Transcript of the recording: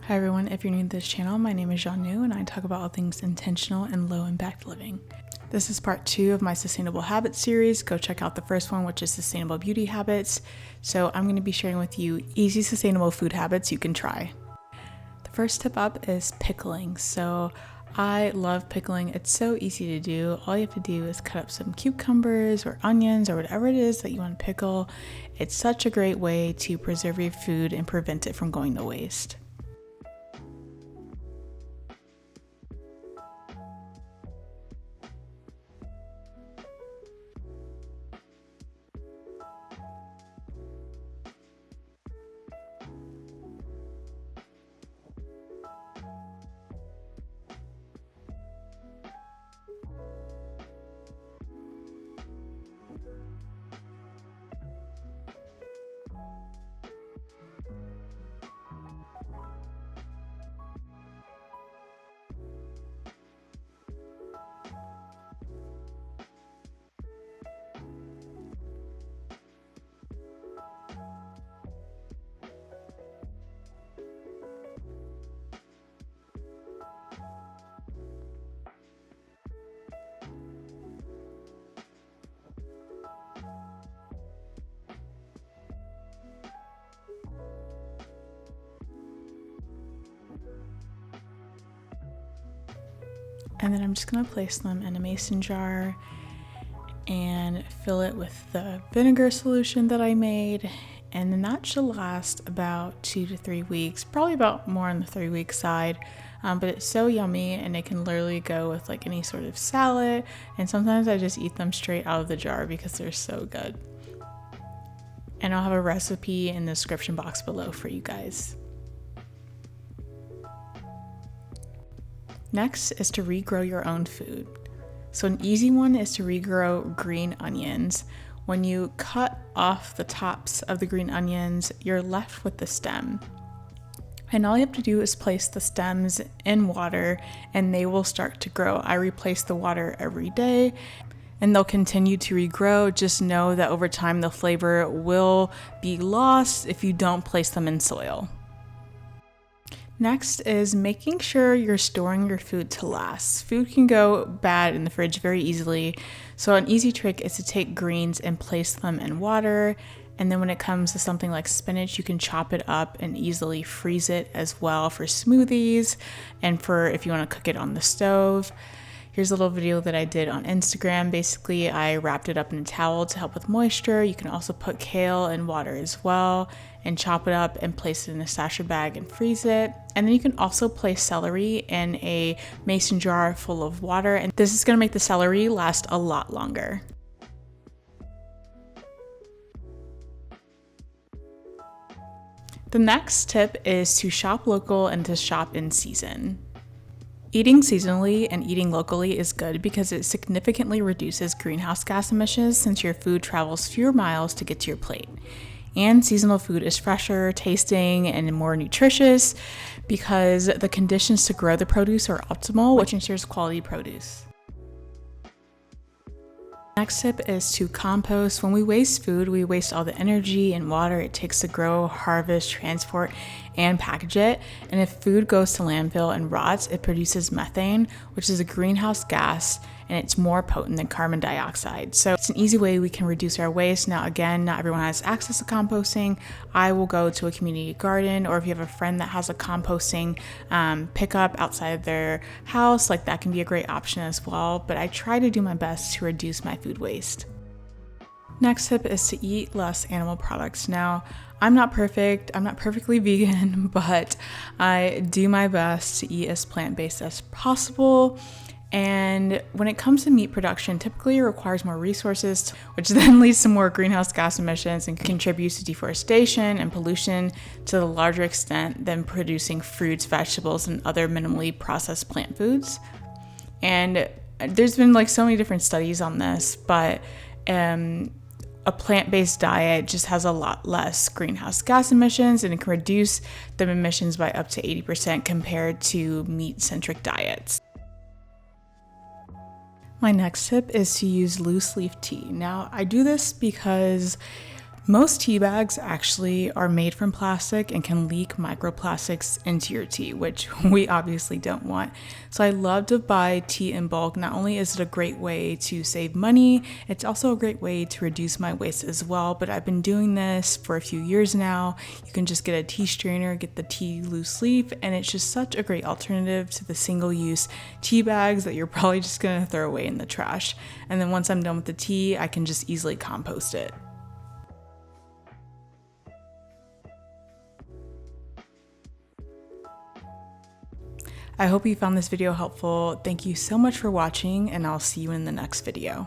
Hi everyone, if you're new to this channel, my name is Janu and I talk about all things intentional and low impact living. This is part 2 of my Sustainable Habits series. Go check out the first one, which is Sustainable Beauty Habits. So I'm going to be sharing with you easy sustainable food habits you can try. The first tip up is pickling. So I love pickling. It's so easy to do. All you have to do is cut up some cucumbers or onions or whatever it is that you want to pickle. It's such a great way to preserve your food and prevent it from going to waste. And then I'm just going to place them in a mason jar and fill it with the vinegar solution that I made. And then that should last about 2 to 3 weeks, probably about more on the 3-week side. But it's so yummy and it can literally go with like any sort of salad. And sometimes I just eat them straight out of the jar because they're so good. And I'll have a recipe in the description box below for you guys. Next is to regrow your own food. So an easy one is to regrow green onions. When you cut off the tops of the green onions, you're left with the stem. And all you have to do is place the stems in water and they will start to grow. I replace the water every day and they'll continue to regrow. Just know that over time the flavor will be lost if you don't place them in soil. Next is making sure you're storing your food to last. Food can go bad in the fridge very easily, so an easy trick is to take greens and place them in water. And then when it comes to something like spinach, you can chop it up and easily freeze it as well for smoothies and for if you want to cook it on the stove. Here's a little video that I did on Instagram. Basically, I wrapped it up in a towel to help with moisture. You can also put kale in water as well and chop it up and place it in a sachet bag and freeze it. And then you can also place celery in a mason jar full of water. And this is gonna make the celery last a lot longer. The next tip is to shop local and to shop in season. Eating seasonally and eating locally is good because it significantly reduces greenhouse gas emissions since your food travels fewer miles to get to your plate. And seasonal food is fresher, tasting, and more nutritious because the conditions to grow the produce are optimal, which ensures quality produce. Next tip is to compost. When we waste food, we waste all the energy and water it takes to grow, harvest, transport, and package it. And if food goes to landfill and rots, it produces methane, which is a greenhouse gas, and it's more potent than carbon dioxide. So it's an easy way we can reduce our waste. Now, again, not everyone has access to composting. I will go to a community garden, or if you have a friend that has a composting pickup outside their house, like that can be a great option as well. But I try to do my best to reduce my food waste. Next tip is to eat less animal products. Now, I'm not perfect, I'm not perfectly vegan, but I do my best to eat as plant-based as possible. And when it comes to meat production, typically it requires more resources, which then leads to more greenhouse gas emissions and contributes to deforestation and pollution to the larger extent than producing fruits, vegetables, and other minimally processed plant foods. And there's been like so many different studies on this, but a plant-based diet just has a lot less greenhouse gas emissions and it can reduce the emissions by up to 80% compared to meat-centric diets. My next tip is to use loose leaf tea. Now, I do this because Most tea bags actually are made from plastic and can leak microplastics into your tea, which we obviously don't want. So I love to buy tea in bulk. Not only is it a great way to save money, it's also a great way to reduce my waste as well. But I've been doing this for a few years now. You can just get a tea strainer, get the tea loose leaf, and it's just such a great alternative to the single-use tea bags that you're probably just gonna throw away in the trash. And then once I'm done with the tea, I can just easily compost it. I hope you found this video helpful. Thank you so much for watching, and I'll see you in the next video.